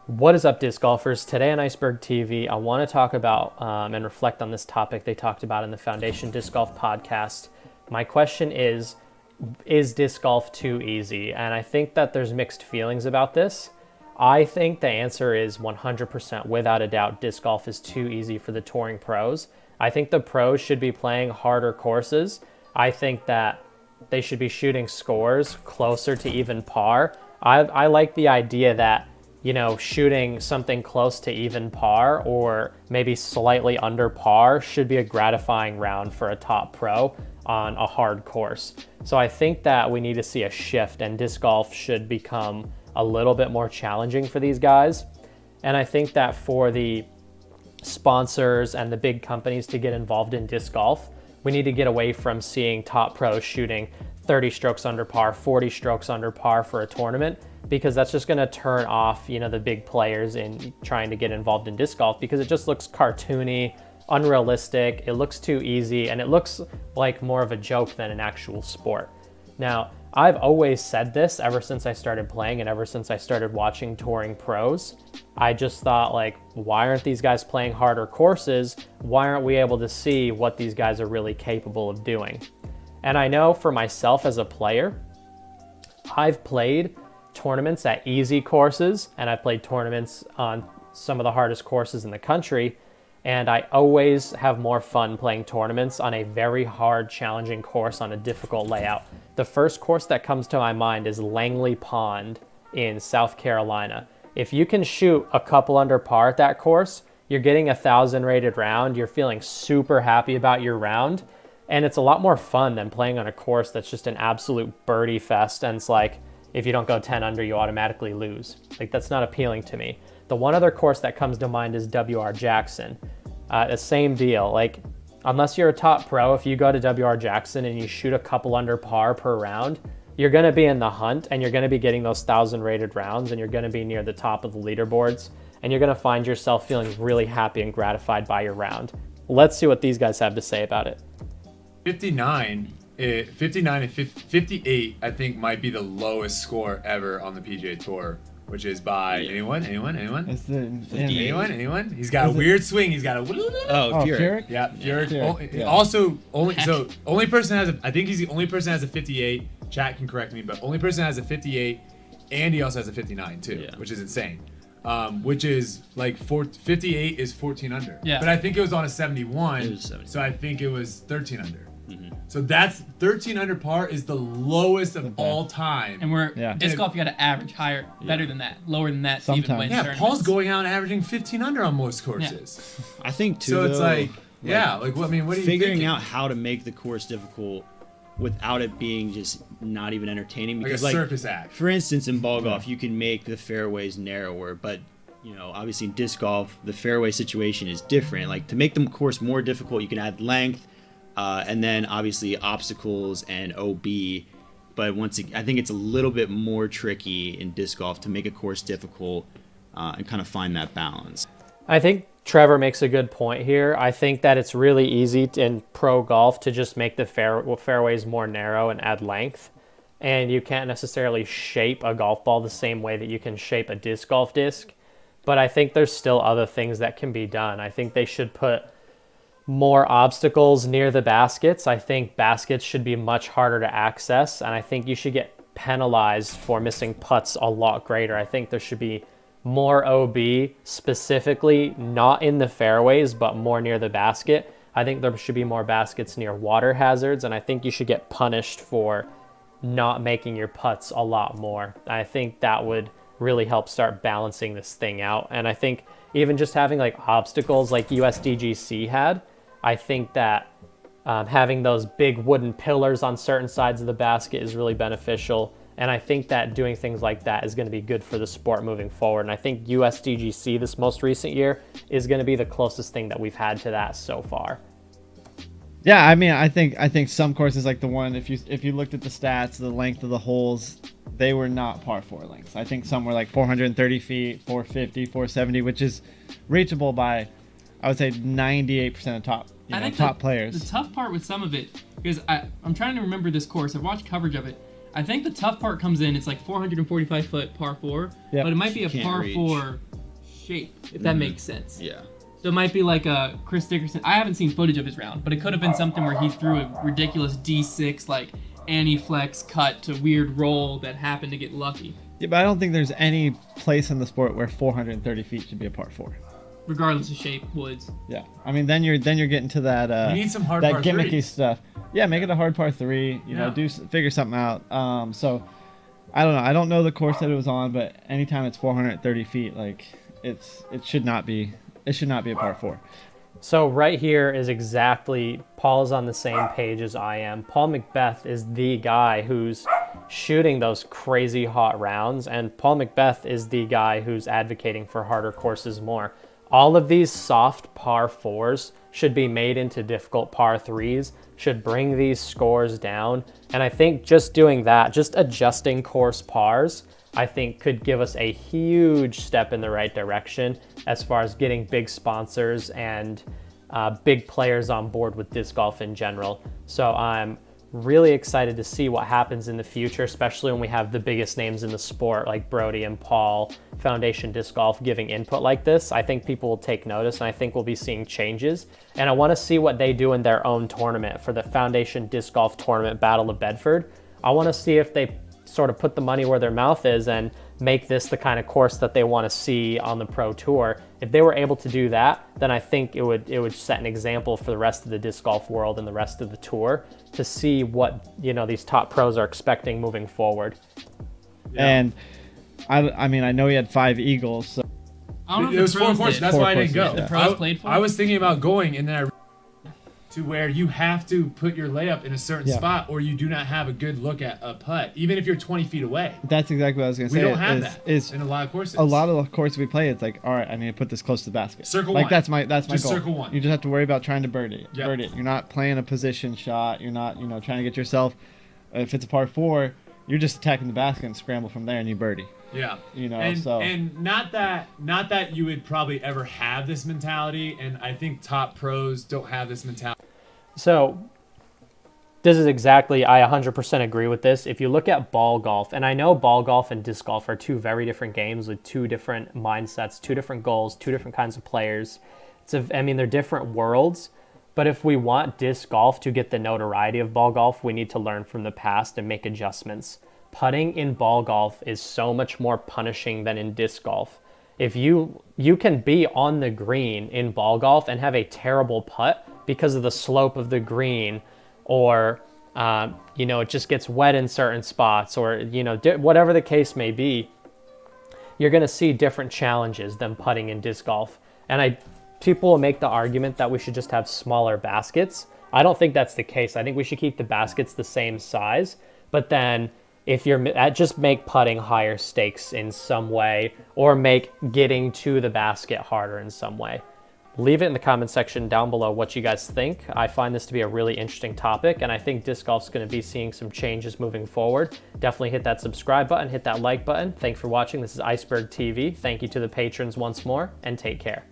What is up, disc golfers? Today on Iceberg TV, I want to talk about and reflect on this topic they talked about in the Foundation Disc Golf podcast. My question is disc golf too easy? And I think that there's mixed feelings about this. I think the answer is 100%, without a doubt, disc golf is too easy for the touring pros. I think the pros should be playing harder courses. I think that they should be shooting scores closer to even par. I like the idea that, you know, shooting something close to even par or maybe slightly under par should be a gratifying round for a top pro on a hard course. So I think that we need to see a shift, and disc golf should become a little bit more challenging for these guys. And I think that for the sponsors and the big companies to get involved in disc golf, we need to get away from seeing top pros shooting 30 strokes under par, 40 strokes under par for a tournament, because that's just going to turn off, you know, the big players in trying to get involved in disc golf, because it just looks cartoony, unrealistic, it looks too easy, and it looks like more of a joke than an actual sport. Now, I've always said this ever since I started playing and ever since I started watching touring pros. I just thought, like, why aren't these guys playing harder courses? Why aren't we able to see what these guys are really capable of doing? And I know for myself as a player, I've played tournaments at easy courses and I've played tournaments on some of the hardest courses in the country. And I always have more fun playing tournaments on a very hard, challenging course on a difficult layout. The first course that comes to my mind is Langley Pond in South Carolina. If you can shoot a couple under par at that course, you're getting 1,000 rated round, you're feeling super happy about your round, and it's a lot more fun than playing on a course that's just an absolute birdie fest, and it's like, if you don't go 10 under, you automatically lose. Like, that's not appealing to me. The one other course that comes to mind is W.R. Jackson. The same deal. Like, unless you're a top pro, if you go to W.R. Jackson and you shoot a couple under par per round, you're going to be in the hunt and you're going to be getting those 1,000 rated rounds and you're going to be near the top of the leaderboards and you're going to find yourself feeling really happy and gratified by your round. Let's see what these guys have to say about it. 59 and 58, I think, might be the lowest score ever on the PGA Tour, which is by anyone? It's the Anyone? He's got a weird swing. He's got a Furyk. Yeah, Furyk. Yeah. Also, only person has I think he's the only person that has a 58. Chat can correct me, but only person that has a 58, and he also has a 59 too, which is insane. Which is like 58 is 14 under. Yeah. But I think it was on a 71. It was 71. So I think it was 13 under. Mm-hmm. So that's 13 under par is the lowest of all time. And disc golf, you got to average higher, better than that, lower than that. To even win Yeah, tournaments. Paul's going out and averaging 15 under on most courses. I think too. So it's though, like, what are you figuring thinking? out how to make the course difficult without it being just not even entertaining. Because like a circus act. For instance, in ball golf, you can make the fairways narrower, but you know, obviously in disc golf, the fairway situation is different. Like, to make the course more difficult, you can add length, and then obviously obstacles and OB. But I think it's a little bit more tricky in disc golf to make a course difficult and kind of find that balance. I think Trevor makes a good point here. I think that it's really easy in pro golf to just make the fairways more narrow and add length. And you can't necessarily shape a golf ball the same way that you can shape a disc golf disc. But I think there's still other things that can be done. I think they should put more obstacles near the baskets. I think baskets should be much harder to access. And I think you should get penalized for missing putts a lot greater. I think there should be more OB, specifically not in the fairways, but more near the basket. I think there should be more baskets near water hazards, and I think you should get punished for not making your putts a lot more. I think that would really help start balancing this thing out. And I think even just having like obstacles like USDGC had, I think that having those big wooden pillars on certain sides of the basket is really beneficial. And I think that doing things like that is going to be good for the sport moving forward. And I think USDGC this most recent year is going to be the closest thing that we've had to that so far. Yeah, I mean, I think some courses, like the one, if you looked at the stats, the length of the holes, they were not par 4 lengths. I think some were like 430 feet, 450, 470, which is reachable by, I would say, 98% of top players. The tough part with some of it, because I'm trying to remember this course. I've watched coverage of it. I think the tough part comes in, it's like 445 foot par 4, but it might be a par 4 shape, if that makes sense. Yeah. So it might be like a Chris Dickerson. I haven't seen footage of his round, but it could have been something where he threw a ridiculous D6 like anti-flex cut to weird roll that happened to get lucky. Yeah, but I don't think there's any place in the sport where 430 feet should be a par 4. Regardless of shape, woods. Yeah, I mean then you're getting to that We need some hard that par gimmicky threes. stuff. Yeah, make it a hard par 3. You know, figure something out. So I don't know. I don't know the course that it was on, but anytime it's 430 feet, like it should not be a par 4. So right here is exactly, Paul's on the same page as I am. Paul McBeth is the guy who's shooting those crazy hot rounds, and Paul McBeth is the guy who's advocating for harder courses more. All of these soft par 4s should be made into difficult par 3s, should bring these scores down. And I think just doing that, just adjusting course pars, I think could give us a huge step in the right direction as far as getting big sponsors and big players on board with disc golf in general. So I'm really excited to see what happens in the future, especially when we have the biggest names in the sport like Brodie and Paul, Foundation Disc Golf, giving input like this. I think people will take notice, and I think we'll be seeing changes. And I want to see what they do in their own tournament for the Foundation Disc Golf Tournament Battle of Bedford. I want to see if they sort of put the money where their mouth is and make this the kind of course that they want to see on the Pro Tour. If they were able to do that, then I think it would set an example for the rest of the disc golf world and the rest of the tour to see what, you know, these top pros are expecting moving forward. Yeah. And I mean I know he had 5 eagles. So I don't know if It was the 4 pros courses. did. That's why I didn't go. The pros played for I it? was thinking about going, and then to where you have to put your layup in a certain Yeah. spot, or you do not have a good look at a putt, even if you're 20 feet away. that's exactly what I was gonna We say. don't have is that in a lot of courses. a lot of the courses we play, it's like, all right, I need to put this close to the basket. Circle like one. that's my Just goal. circle one. You just have to worry about trying to birdie it. Yep. Birdie it. You're not playing a position shot. You're not, trying to get yourself. If it's a par 4, you're just attacking the basket and scramble from there and you birdie. Yeah. And so and not that you would probably ever have this mentality, and I think top pros don't have this mentality. So this is exactly, I 100% agree with this. If you look at ball golf, and I know ball golf and disc golf are 2 very different games with 2 different mindsets, 2 different goals, 2 different kinds of players. They're different worlds. But if we want disc golf to get the notoriety of ball golf, we need to learn from the past and make adjustments. Putting in ball golf is so much more punishing than in disc golf. If you can be on the green in ball golf and have a terrible putt because of the slope of the green, or it just gets wet in certain spots, or whatever the case may be, you're going to see different challenges than putting in disc golf. And people will make the argument that we should just have smaller baskets. I don't think that's the case. I think we should keep the baskets the same size, but then if just make putting higher stakes in some way, or make getting to the basket harder in some way. Leave it in the comment section down below what you guys think. I find this to be a really interesting topic, and I think disc golf's going to be seeing some changes moving forward. Definitely hit that subscribe button, hit that like button. Thanks for watching. This is Iceberg TV. Thank you to the patrons once more, and take care.